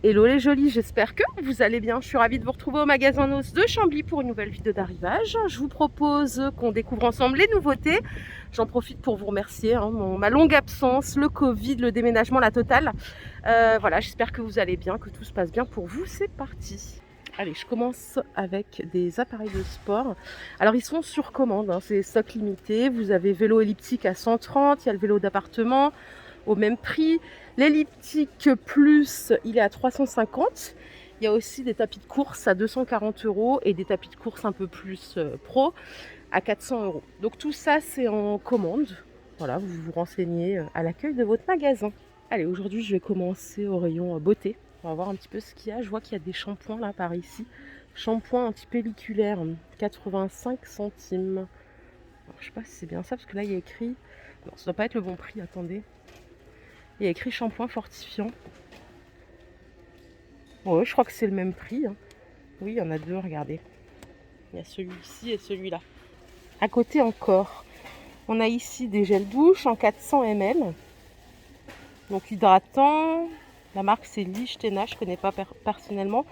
Hello les jolis, j'espère que vous allez bien. Je suis ravie de vous retrouver au magasin Nos de Chambly pour une nouvelle vidéo d'arrivage. Je vous propose qu'on découvre ensemble les nouveautés. J'en profite pour vous remercier, ma longue absence, le Covid, le déménagement, la totale. Voilà, j'espère que vous allez bien, que tout se passe bien pour vous. C'est parti. Allez, je commence avec des appareils de sport. Alors, ils sont sur commande, c'est stock limité. Vous avez vélo elliptique à 130, il y a le vélo d'appartement au même prix. L'elliptique plus, il est à 350. Il y a aussi des tapis de course à 240 € et des tapis de course un peu plus pro à 400 €. Donc tout ça, c'est en commande. Voilà, vous vous renseignez à l'accueil de votre magasin. Allez, aujourd'hui, je vais commencer au rayon beauté. On va voir un petit peu ce qu'il y a. Je vois qu'il y a des shampoings là par ici. Shampoing anti-pelliculaire, 85 centimes. Alors, je sais pas si c'est bien ça, parce que là, il y a écrit... Non, ça doit pas être le bon prix, attendez. Il y a écrit shampoing fortifiant. Ouais, je crois que c'est le même prix. Oui, il y en a deux, regardez. Il y a celui-ci et celui-là. À côté encore, on a ici des gels douche en 400 ml. Donc hydratant. La marque c'est Lichtena, je ne connais pas personnellement.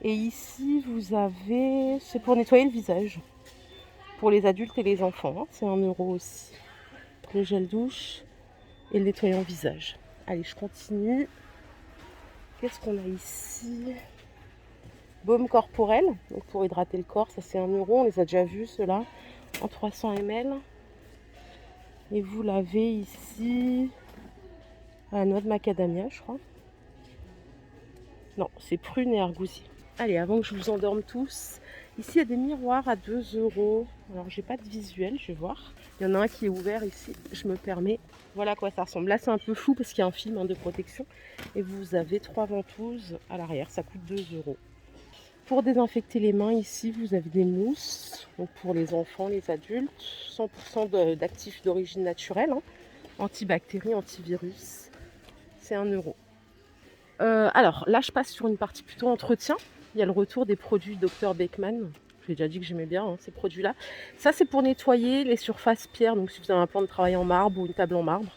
Et ici, vous avez... C'est pour nettoyer le visage. Pour les adultes et les enfants. C'est 1 € aussi. Le gel douche et le nettoyant visage. Allez, je continue. Qu'est-ce qu'on a ici? Baume corporel, donc pour hydrater le corps, ça c'est 1 €. On les a déjà vus ceux-là, en 300 ml. Et vous l'avez ici à la noix de macadamia, je crois. Non, c'est prune et argousier. Allez, avant que je vous endorme tous, ici il y a des miroirs à 2 €. Alors j'ai pas de visuel, je vais voir. Il y en a un qui est ouvert ici, je me permets. Voilà à quoi ça ressemble. Là c'est un peu flou parce qu'il y a un film de protection. Et vous avez 3 ventouses à l'arrière, ça coûte 2 €. Pour désinfecter les mains, ici, vous avez des mousses. Donc pour les enfants, les adultes, 100% d'actifs d'origine naturelle, antibactéries, antivirus. C'est 1 €. Alors là, je passe sur une partie plutôt entretien. Il y a le retour des produits Dr Beckmann. J'ai déjà dit que j'aimais bien ces produits-là. Ça, c'est pour nettoyer les surfaces pierres. Donc si vous avez un plan de travail en marbre ou une table en marbre.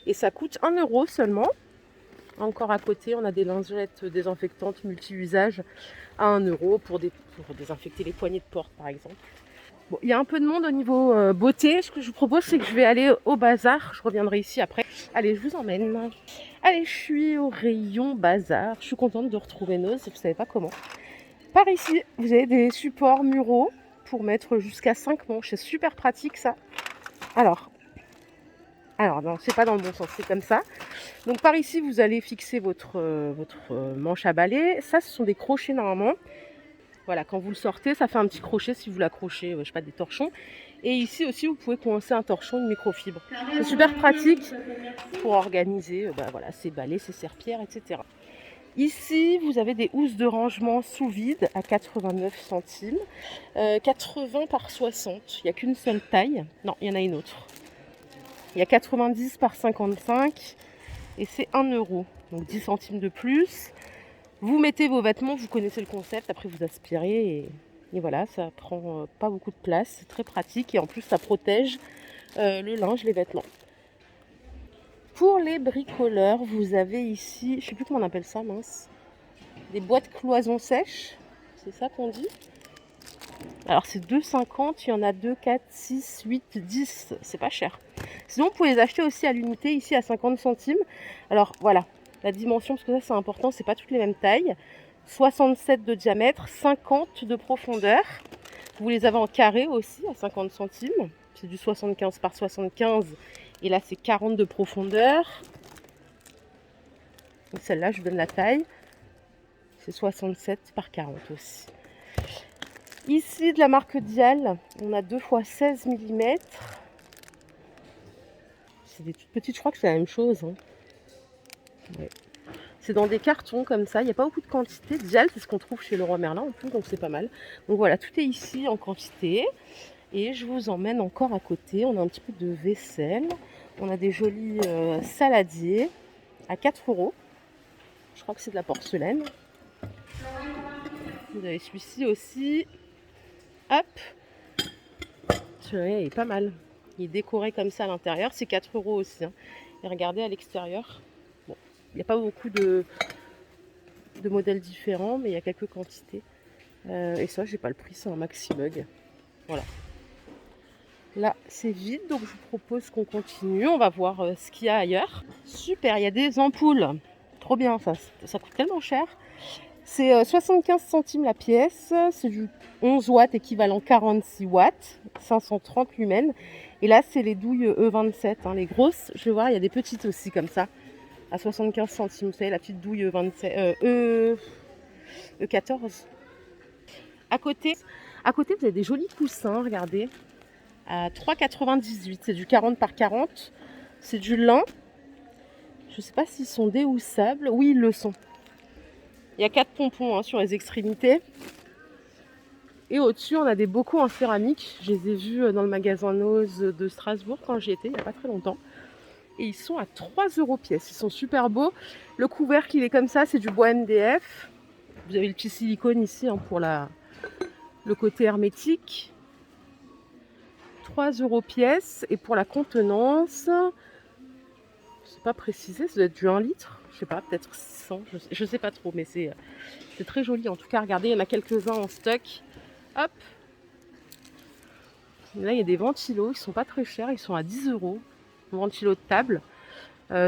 Et ça coûte 1 € seulement. Encore à côté, on a des lingettes désinfectantes multi-usages à 1 € pour désinfecter les poignées de porte, par exemple. Bon, il y a un peu de monde au niveau beauté. Ce que je vous propose, c'est que je vais aller au bazar. Je reviendrai ici après. Allez, je vous emmène. Allez, je suis au rayon bazar. Je suis contente de retrouver Noz, vous ne savez pas comment. Par ici, vous avez des supports muraux pour mettre jusqu'à 5 manches. C'est super pratique, ça. Alors non, c'est pas dans le bon sens, c'est comme ça. Donc par ici, vous allez fixer votre manche à balai. Ça, ce sont des crochets normalement. Voilà, quand vous le sortez, ça fait un petit crochet si vous l'accrochez, je sais pas, des torchons. Et ici aussi, vous pouvez coincer un torchon, une microfibre. C'est super pratique pour organiser voilà, ses balais, ses serpillères, etc. Ici, vous avez des housses de rangement sous vide à 89 centimes. 80 par 60. Il n'y a qu'une seule taille. Non, il y en a une autre. Il y a 90 par 55 et c'est 1 €. Donc 10 centimes de plus. Vous mettez vos vêtements, vous connaissez le concept, après vous aspirez et voilà, ça prend pas beaucoup de place, c'est très pratique et en plus ça protège le linge, les vêtements. Pour les bricoleurs, vous avez ici, je sais plus comment on appelle ça, mince, des boîtes cloisons sèches, c'est ça qu'on dit. Alors c'est 2,50, il y en a 2, 4, 6, 8, 10, c'est pas cher. Sinon vous pouvez les acheter aussi à l'unité ici à 50 centimes. Alors voilà, la dimension, parce que ça c'est important, c'est pas toutes les mêmes tailles. 67 de diamètre, 50 de profondeur. Vous les avez en carré aussi à 50 centimes. C'est du 75 par 75 et là c'est 40 de profondeur. Celle-là, je vous donne la taille. C'est 67 par 40 aussi. Ici, de la marque Dial, on a 2 x 16 mm. C'est des toutes petites, je crois que c'est la même chose. Ouais. C'est dans des cartons comme ça, il n'y a pas beaucoup de quantité. Dial, c'est ce qu'on trouve chez Leroy Merlin en plus, donc c'est pas mal. Donc voilà, tout est ici en quantité. Et je vous emmène encore à côté. On a un petit peu de vaisselle. On a des jolis saladiers à 4 €. Je crois que c'est de la porcelaine. Vous avez celui-ci aussi. Hop. Celui-là, il est pas mal. Il est décoré comme ça à l'intérieur. C'est 4 € aussi. Et regardez à l'extérieur. Bon, il n'y a pas beaucoup de de modèles différents, mais il y a quelques quantités. Et ça, j'ai pas le prix, c'est un maxi mug. Voilà. Là, c'est vide, donc je vous propose qu'on continue. On va voir ce qu'il y a ailleurs. Super, il y a des ampoules. Trop bien, ça coûte tellement cher. C'est 75 centimes la pièce. C'est du 11 watts équivalent 46 watts. 530 lumens. Et là, c'est les douilles E27. Hein, les grosses, je vais voir, il y a des petites aussi comme ça. À 75 centimes. Vous savez, la petite douille E27, E14. À côté, vous avez des jolis coussins, regardez. À 3,98. C'est du 40 par 40. C'est du lin. Je ne sais pas s'ils sont déhoussables. Oui, ils le sont. Il y a 4 pompons sur les extrémités. Et au-dessus, on a des bocaux en céramique. Je les ai vus dans le magasin Nose de Strasbourg quand j'y étais, il n'y a pas très longtemps. Et ils sont à 3 € pièce. Ils sont super beaux. Le couvercle, il est comme ça. C'est du bois MDF. Vous avez le petit silicone ici pour le côté hermétique. 3 € pièce. Et pour la contenance, c'est pas précisé, ça doit être du 1 litre. Je sais pas, peut-être 600. Je sais pas trop, mais c'est très joli. En tout cas, regardez, il y en a quelques-uns en stock. Hop. Là, il y a des ventilos. Ils sont pas très chers. Ils sont à 10 €. Ventilo de table.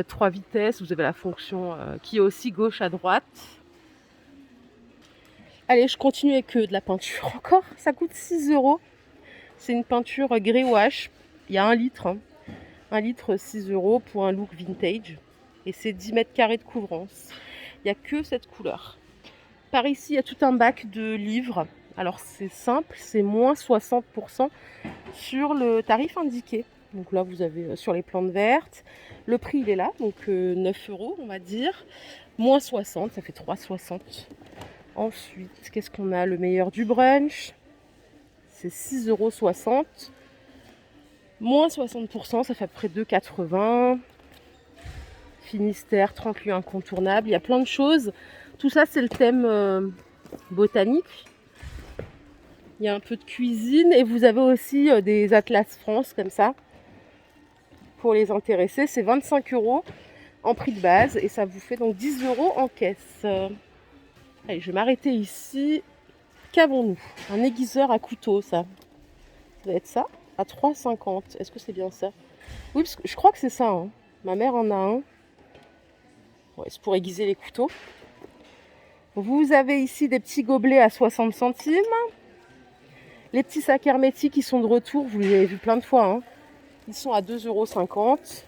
3 vitesses. Vous avez la fonction qui est aussi gauche à droite. Allez, je continue avec de la peinture encore. Ça coûte 6 €. C'est une peinture grey wash. Il y a 1 litre. 1 litre, 6 € pour un look vintage. Et c'est 10 mètres carrés de couvrance. Il n'y a que cette couleur. Par ici, il y a tout un bac de livres. Alors c'est simple, c'est moins 60% sur le tarif indiqué. Donc là, vous avez sur les plantes vertes. Le prix, il est là, donc 9 € on va dire. Moins 60, ça fait 3,60 €. Ensuite, qu'est-ce qu'on a? Le meilleur du brunch. C'est 6,60 €. Moins 60%, ça fait à peu près 2,80 €. Finistère, 30 lieux incontournables. Il y a plein de choses. Tout ça, c'est le thème botanique. Il y a un peu de cuisine. Et vous avez aussi des Atlas France, comme ça. Pour les intéressés, c'est 25 € en prix de base. Et ça vous fait donc 10 € en caisse. Allez, je vais m'arrêter ici. Qu'avons-nous? Un aiguiseur à couteau, ça. Ça doit être ça. À 3,50 €. Est-ce que c'est bien ça? Oui, parce que je crois que c'est ça. Hein. Ma mère en a un. Ouais, c'est pour aiguiser les couteaux. Vous avez ici des petits gobelets à 60 centimes. Les petits sacs hermétiques, ils sont de retour. Vous les avez vus plein de fois. Hein. Ils sont à 2,50 €.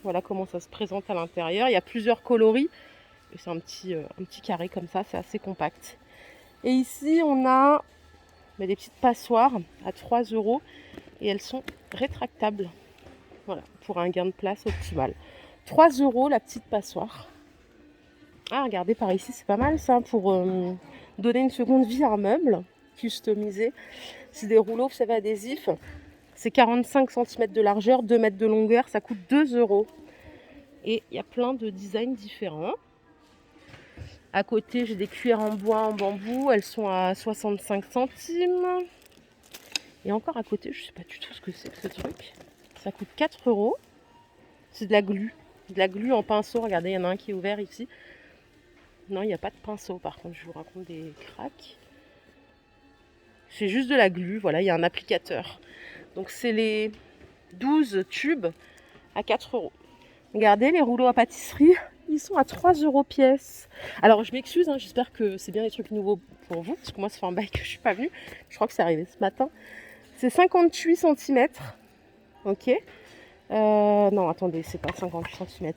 Voilà comment ça se présente à l'intérieur. Il y a plusieurs coloris. C'est un petit carré comme ça. C'est assez compact. Et ici, on a des petites passoires à 3 €. Et elles sont rétractables. Voilà, pour un gain de place optimal. 3 € la petite passoire. Ah, regardez par ici, c'est pas mal ça pour donner une seconde vie à un meuble customisé. C'est des rouleaux, vous savez, adhésifs. C'est 45 cm de largeur, 2 mètres de longueur, ça coûte 2 €. Et il y a plein de designs différents. À côté, j'ai des cuillères en bois, en bambou, elles sont à 65 centimes. Et encore à côté, je sais pas du tout ce que c'est que ce truc. Ça coûte 4 €. C'est de la glu. De la glu en pinceau, regardez, il y en a un qui est ouvert ici. Non, il n'y a pas de pinceau, par contre, je vous raconte des cracks. C'est juste de la glu, voilà, il y a un applicateur. Donc c'est les 12 tubes à 4 €. Regardez, les rouleaux à pâtisserie, ils sont à 3 € pièce. Alors je m'excuse, j'espère que c'est bien des trucs nouveaux pour vous, parce que moi ça fait un bail que je ne suis pas venue. Je crois que c'est arrivé ce matin. C'est 58 cm. Ok. Non, attendez, c'est pas 58 cm.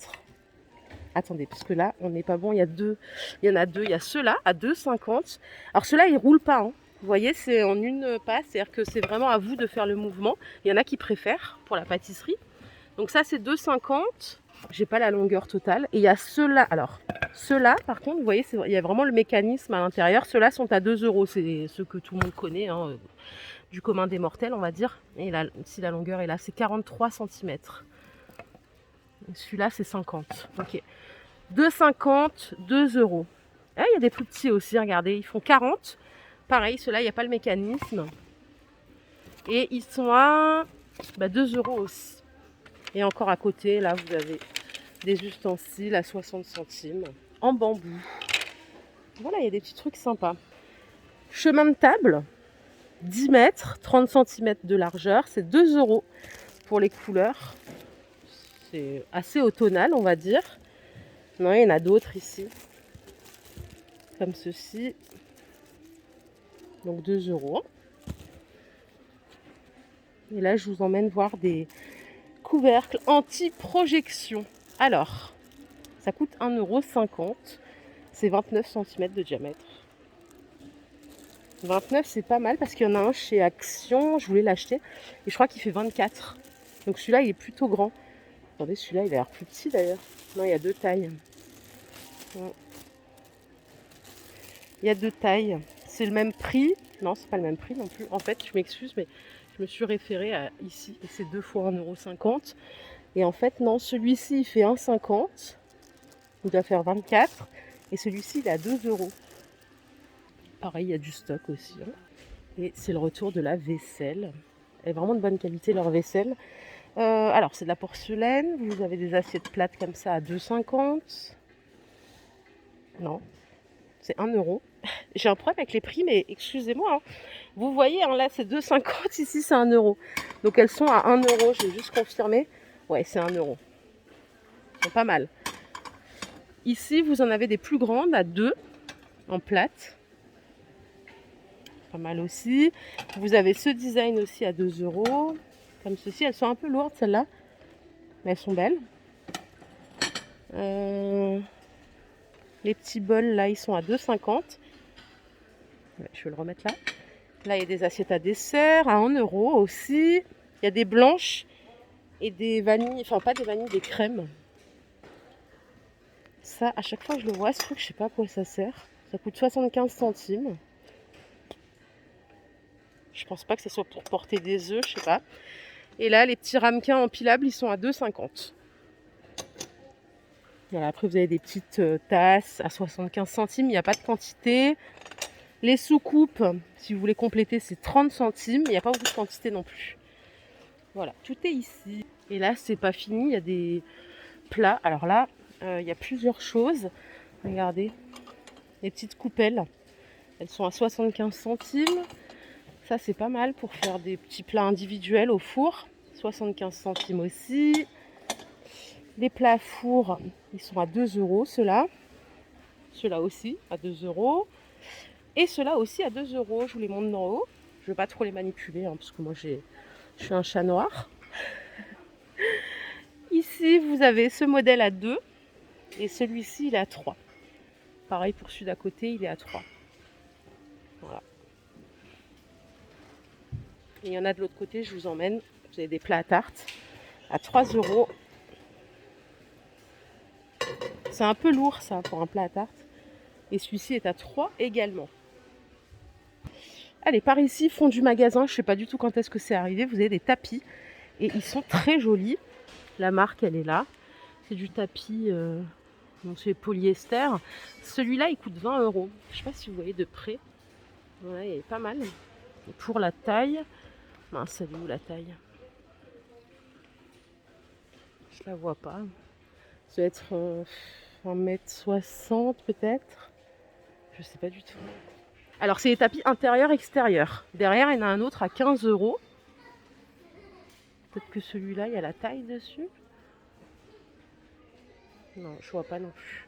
Attendez, parce que là, on n'est pas bon. Il y en a deux. Il y a ceux-là à 2,50 €. Alors ceux-là, ils ne roulent pas. Hein. Vous voyez, c'est en une passe. C'est-à-dire que c'est vraiment à vous de faire le mouvement. Il y en a qui préfèrent pour la pâtisserie. Donc ça, c'est 2,50 €. J'ai pas la longueur totale. Et il y a ceux-là. Alors, ceux-là, par contre, vous voyez, il y a vraiment le mécanisme à l'intérieur. Ceux-là sont à 2 €. C'est ceux que tout le monde connaît, du commun des mortels, on va dire. Et là, si la longueur est là, c'est 43 cm. Celui-là, c'est 50. Ok. 2,50 €, 2 €. Ah, il y a des plus petits aussi, regardez. Ils font 40. Pareil, ceux-là, il n'y a pas le mécanisme. Et ils sont à 2 € aussi. Et encore à côté, là, vous avez des ustensiles à 60 centimes en bambou. Voilà, il y a des petits trucs sympas. Chemin de table, 10 mètres, 30 cm de largeur, c'est 2 € pour les couleurs. C'est assez automnal, on va dire. Non, il y en a d'autres ici, comme ceci. Donc 2 €. Et là, je vous emmène voir des couvercles anti-projection. Alors, ça coûte 1,50 €. C'est 29 cm de diamètre. 29, c'est pas mal parce qu'il y en a un chez Action. Je voulais l'acheter. Et je crois qu'il fait 24. Donc celui-là, il est plutôt grand. Attendez, celui-là, il a l'air plus petit d'ailleurs. Non, il y a 2 tailles. Il y a 2 tailles. C'est le même prix. Non, c'est pas le même prix non plus. En fait, je m'excuse, mais je me suis référée à ici. Et c'est 2 fois 1,50 €. Et en fait, non, celui-ci, il fait 1,50 €. Il doit faire 24. Et celui-ci, il est à 2 €. Pareil, il y a du stock aussi. Hein. Et c'est le retour de la vaisselle. Elle est vraiment de bonne qualité, leur vaisselle. Alors, c'est de la porcelaine. Vous avez des assiettes plates comme ça à 2,50 €. Non, c'est 1 €. J'ai un problème avec les prix, mais excusez-moi. Hein. Vous voyez, hein, là, c'est 2,50 €. Ici, c'est 1 €. Donc, elles sont à 1 €. Je vais juste confirmer. Ouais, c'est 1 €. C'est pas mal. Ici, vous en avez des plus grandes à 2 en plate. Pas mal aussi. Vous avez ce design aussi à 2 €. Comme ceci. Elles sont un peu lourdes, celles-là. Mais elles sont belles. Les petits bols, là, ils sont à 2,50 €. Je vais le remettre là. Là, il y a des assiettes à dessert à 1 € aussi. Il y a des blanches et des vanilles. Enfin, pas des vanilles, des crèmes. Ça, à chaque fois que je le vois, ce truc, je sais pas à quoi ça sert. Ça coûte 75 centimes. Je pense pas que ce soit pour porter des œufs, je sais pas. Et là, les petits ramequins empilables, ils sont à 2,50 €. Voilà, après, vous avez des petites tasses à 75 centimes. Il n'y a pas de quantité. Les soucoupes, si vous voulez compléter, c'est 30 centimes. Il n'y a pas beaucoup de quantité non plus. Voilà, tout est ici. Et là, c'est pas fini. Il y a des plats. Alors là, il y a plusieurs choses. Regardez, les petites coupelles. Elles sont à 75 centimes. Ça, c'est pas mal pour faire des petits plats individuels au four. 75 centimes aussi. Les plats à four, ils sont à 2 €, ceux-là. Ceux-là aussi, à 2 €. Et ceux-là aussi à 2 €. Je vous les montre d'en haut. Je ne veux pas trop les manipuler, hein, parce que moi, je suis un chat noir. Ici, vous avez ce modèle à 2. Et celui-ci, il est à 3. Pareil pour celui d'à côté, il est à 3. Voilà. Et il y en a de l'autre côté, je vous emmène. Vous avez des plats à tarte à 3 €. C'est un peu lourd, ça, pour un plat à tarte. Et celui-ci est à 3 également. Allez, par ici, fond du magasin. Je ne sais pas du tout quand est-ce que c'est arrivé. Vous avez des tapis. Et ils sont très jolis. La marque, elle est là. C'est du tapis, c'est polyester. Celui-là, il coûte 20 €. Je ne sais pas si vous voyez de près. Ouais, il est pas mal. Et pour la taille... Mince, elle est où la taille? Je la vois pas. Ça doit être 1,60 m peut-être. Je sais pas du tout. Alors, c'est les tapis intérieur-extérieur. Derrière, il y en a un autre à 15 €. Peut-être que celui-là, il y a la taille dessus. Non, je vois pas non plus.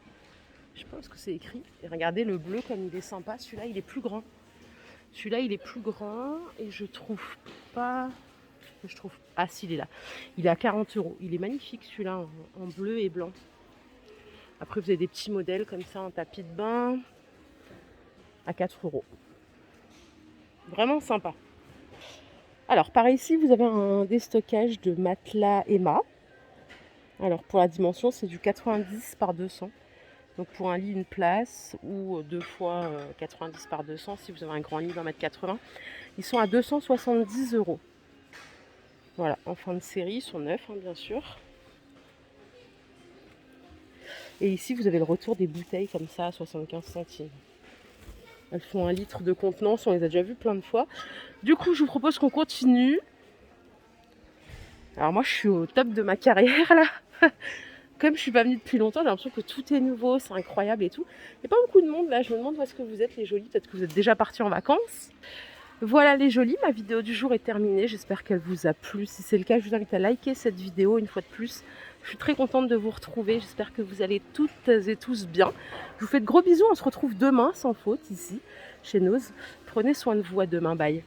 Je pense que c'est écrit. Et regardez le bleu comme il est sympa. Celui-là, il est plus grand. Celui-là, il est plus grand. Et je trouve pas... Ah, si, il est là. Il est à 40 €. Il est magnifique, celui-là, en bleu et blanc. Après, vous avez des petits modèles comme ça, en tapis de bain. À 4 €. Vraiment sympa. Alors, par ici, vous avez un déstockage de matelas Emma. Alors, pour la dimension, c'est du 90 par 200. Donc, pour un lit, une place, ou 2 fois 90 par 200, si vous avez un grand lit d'1,80 m, ils sont à 270 €. Voilà, en fin de série, ils sont neufs, hein, bien sûr. Et ici, vous avez le retour des bouteilles comme ça à 75 centimes. Elles font 1 litre de contenance, on les a déjà vues plein de fois. Du coup, je vous propose qu'on continue. Alors moi, je suis au top de ma carrière là. comme je suis pas venue depuis longtemps, j'ai l'impression que tout est nouveau, c'est incroyable et tout. Il n'y a pas beaucoup de monde là, je me demande où est-ce que vous êtes les jolies, peut-être que vous êtes déjà partis en vacances. Voilà les jolies, ma vidéo du jour est terminée, j'espère qu'elle vous a plu. Si c'est le cas, je vous invite à liker cette vidéo une fois de plus. Je suis très contente de vous retrouver, j'espère que vous allez toutes et tous bien. Je vous fais de gros bisous, on se retrouve demain sans faute ici, chez Nose. Prenez soin de vous, à demain, bye.